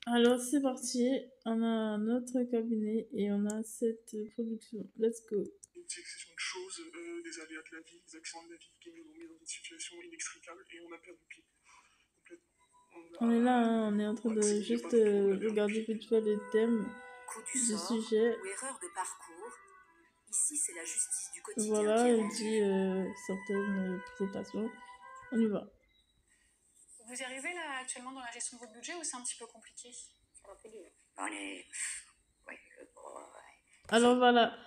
Alors c'est parti, on a notre cabinet et on a cette production. Let's go. Une succession de choses, des aléas de la vie, des accidents de la vie qui nous ont mis dans une situation inextricable et on a perdu pied complètement. On est là, hein, on est en train de juste regarder vite fait les thèmes Coup du du sort sujet. ou erreur de parcours. Ici, c'est la justice du quotidien qui Voilà, est elle rendue. dit certaines présentations. On y va. Vous y arrivez là actuellement dans la gestion de votre budget ou c'est un petit peu compliqué? On est... Ouais, Alors voilà.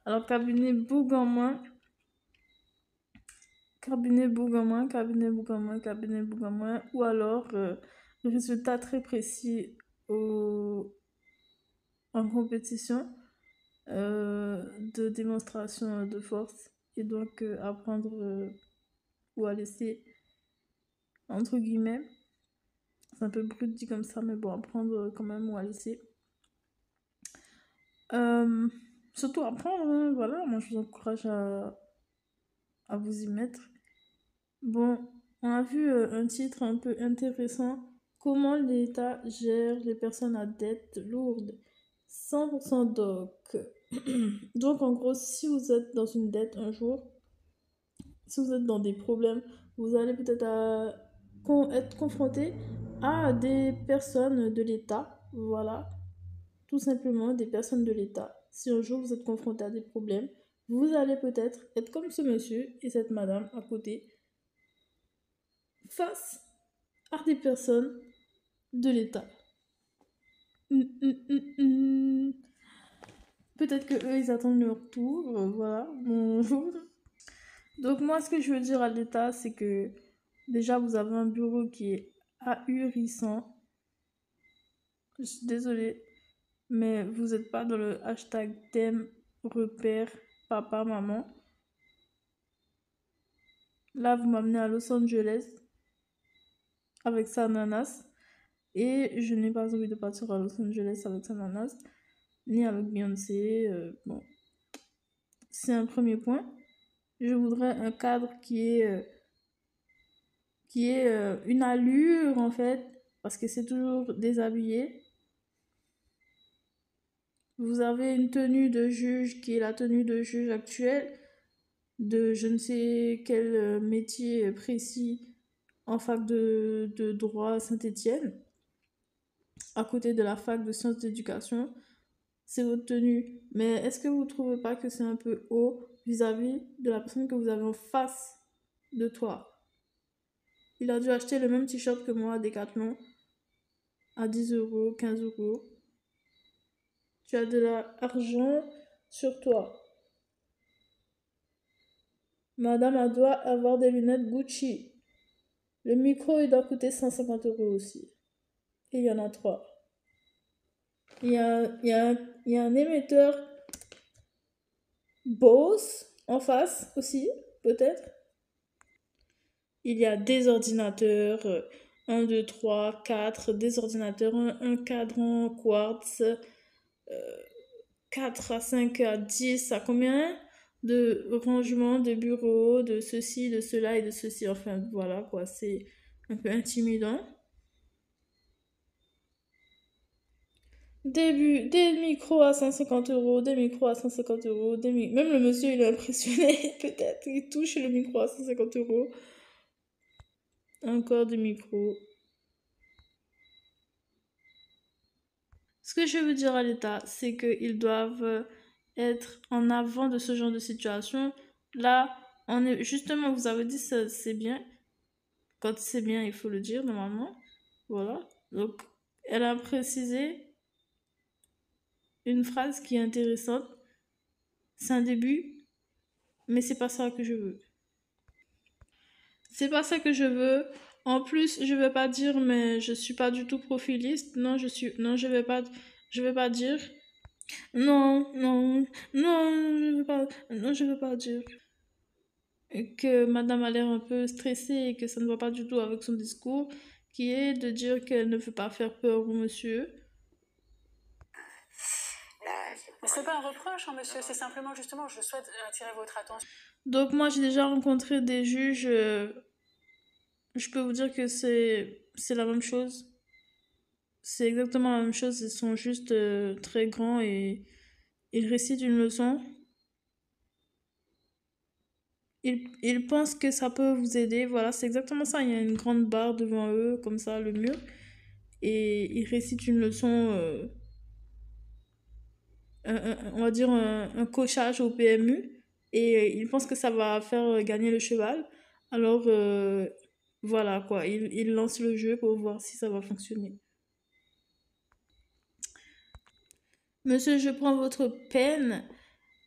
Alors cabinet Bougamouin, cabinet Bougamouin, cabinet Bougamouin, cabinet Bougamouin, ou alors résultat très précis en compétition de démonstration de force et donc apprendre ou à laisser entre guillemets. C'est un peu brut dit comme ça, mais bon, apprendre quand même ou à laisser. Surtout apprendre, hein, voilà, moi je vous encourage à vous y mettre. Bon, on a vu un titre un peu intéressant. Comment l'État gère les personnes à dette lourde. 100% doc. Donc en gros, si vous êtes dans une dette un jour, si vous êtes dans des problèmes, vous allez peut-être être confronté à des personnes de l'État. Voilà, tout simplement des personnes de l'État. Si un jour vous êtes confronté à des problèmes, vous allez peut-être être comme ce monsieur et cette madame à côté, face à des personnes de l'État. Peut-être que eux ils attendent leur tour, voilà, bonjour. Donc moi ce que je veux dire à l'État c'est que déjà vous avez un bureau qui est ahurissant. Je suis désolée, mais vous n'êtes pas dans le hashtag thème repère papa maman. Là vous m'amenez à Los Angeles avec sa nanas et je n'ai pas envie de partir à Los Angeles avec sa nanas ni avec Beyoncé. Bon, c'est un premier point. Je voudrais un cadre qui est une allure en fait, parce que c'est toujours déshabillé. Vous avez une tenue de juge qui est la tenue de juge actuelle de je ne sais quel métier précis en fac de droit à Saint-Étienne, à côté de la fac de sciences d'éducation. C'est votre tenue. Mais est-ce que vous ne trouvez pas que c'est un peu haut vis-à-vis de la personne que vous avez en face de toi? Il a dû acheter le même t-shirt que moi à Decathlon à 10 €, 15 €. Tu as de l'argent sur toi. Madame, elle doit avoir des lunettes Gucci. Le micro, il doit coûter 150 € aussi. Et il y en a 3. Il y a un émetteur Bose en face aussi, peut-être. Il y a des ordinateurs, 1, 2, 3, 4, des ordinateurs, un cadran quartz, 4 à 5 à 10, à combien de rangements de bureaux, de ceci, de cela et de ceci. Enfin, voilà quoi, c'est un peu intimidant. Des micros à 150 €, des micros à 150 €, même le monsieur il est impressionné, peut-être, il touche le micro à 150 €. Encore des micros. Ce que je veux dire à l'État, c'est qu'ils doivent être en avant de ce genre de situation. Là, on est justement, vous avez dit ça, c'est bien. Quand c'est bien, il faut le dire normalement. Voilà. Donc, elle a précisé une phrase qui est intéressante. C'est un début, mais c'est pas ça que je veux. C'est pas ça que je veux. En plus, je vais pas dire, mais je suis pas du tout profiliste. Non, je vais pas dire. Non, je veux pas dire. Et que madame a l'air un peu stressée et que ça ne va pas du tout avec son discours, qui est de dire qu'elle ne veut pas faire peur au monsieur. Mais c'est pas un reproche, hein, monsieur, c'est simplement justement, je souhaite attirer votre attention. Donc moi, j'ai déjà rencontré des juges. Je peux vous dire que c'est la même chose. c'est exactement la même chose. Ils sont juste très grands et ils récitent une leçon. Ils pensent que ça peut vous aider. Voilà, c'est exactement ça. Il y a une grande barre devant eux, comme ça, le mur. Et ils récitent une leçon, on va dire un coachage au PMU. Et ils pensent que ça va faire gagner le cheval. Alors, voilà quoi. Ils lancent le jeu pour voir si ça va fonctionner. Monsieur, je prends votre peine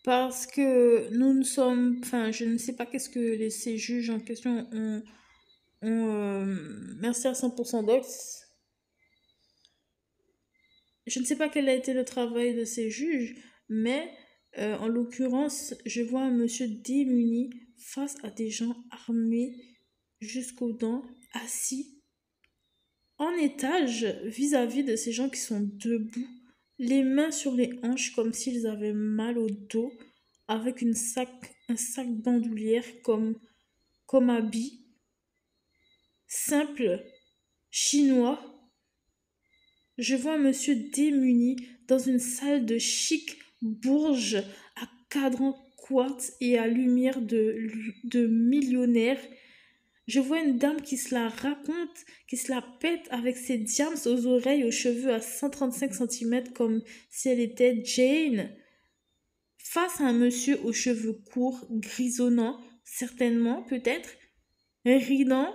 parce que nous ne sommes... Enfin, je ne sais pas qu'est-ce que ces juges en question merci à 100% Docs. Je ne sais pas quel a été le travail de ces juges, mais en l'occurrence, je vois un monsieur démuni face à des gens armés jusqu'aux dents, assis en étage vis-à-vis de ces gens qui sont debout, les mains sur les hanches comme s'ils avaient mal au dos, avec un sac bandoulière comme habit, simple, chinois. Je vois un monsieur démuni dans une salle de chic bourge à cadran quartz et à lumière de millionnaire. Je vois une dame qui se la raconte, qui se la pète avec ses diams aux oreilles, aux cheveux à 135 cm comme si elle était Jane. Face à un monsieur aux cheveux courts, grisonnants, certainement, peut-être, ridant,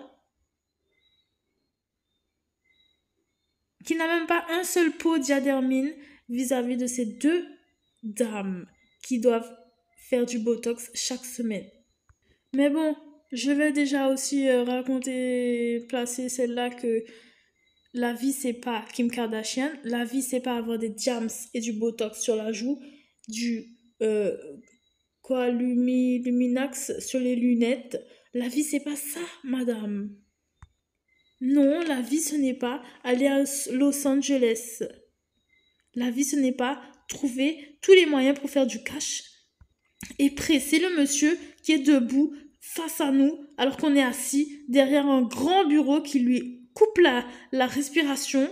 qui n'a même pas un seul pot diadérmine vis-à-vis de ces deux dames qui doivent faire du Botox chaque semaine. Mais bon, je vais déjà aussi placer celle-là que la vie c'est pas Kim Kardashian, la vie c'est pas avoir des diams et du Botox sur la joue, du Luminax sur les lunettes. La vie c'est pas ça, madame. Non, la vie, ce n'est pas aller à Los Angeles. La vie, ce n'est pas trouver tous les moyens pour faire du cash et presser le monsieur qui est debout face à nous alors qu'on est assis derrière un grand bureau qui lui coupe la respiration.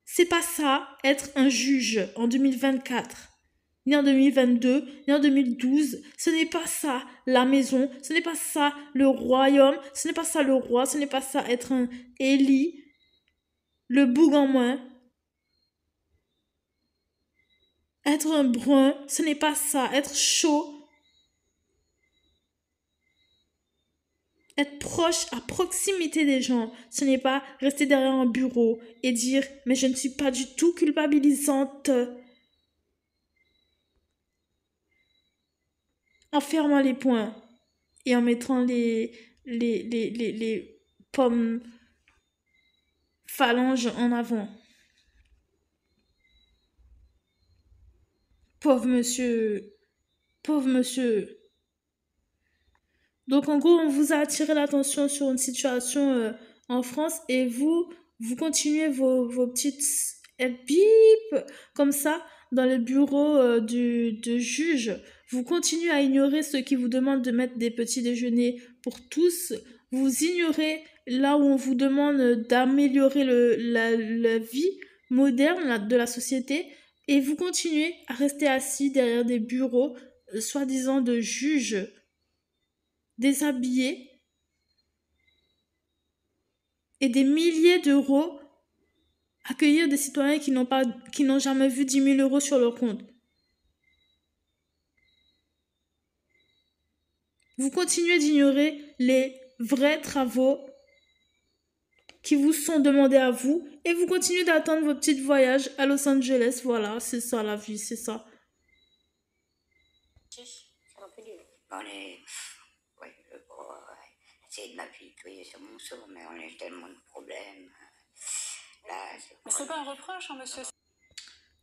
C'est pas ça, être un juge en 2024. Ni en 2022, ni en 2012. Ce n'est pas ça, la maison. Ce n'est pas ça, le royaume. Ce n'est pas ça, le roi. Ce n'est pas ça, être un Élie. Le boug en moins. Être un brun. Ce n'est pas ça, être chaud. Être proche, à proximité des gens. Ce n'est pas rester derrière un bureau et dire « Mais je ne suis pas du tout culpabilisante ». En fermant les poings et en mettant les pommes phalanges en avant. Pauvre monsieur. Pauvre monsieur. Donc en gros, on vous a attiré l'attention sur une situation en France et vous continuez vos petites bip comme ça dans le bureau du juge. Vous continuez à ignorer ceux qui vous demandent de mettre des petits déjeuners pour tous. Vous ignorez là où on vous demande d'améliorer la vie moderne de la société. Et vous continuez à rester assis derrière des bureaux soi-disant de juges déshabillés et des milliers d'euros accueillir des citoyens qui n'ont jamais vu 10 000 euros sur leur compte. Vous continuez d'ignorer les vrais travaux qui vous sont demandés à vous et vous continuez d'attendre vos petits voyages à Los Angeles. Voilà, c'est ça la vie, c'est ça. Essayer de m'apitoyer sur mon sort, mais on a tellement de problèmes. Là, Mais c'est pas un reproche, hein, monsieur.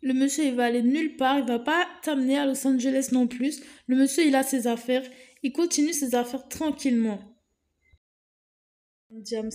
Le monsieur, il va aller nulle part. Il va pas t'amener à Los Angeles non plus. Le monsieur, il a ses affaires. Il continue ses affaires tranquillement. James.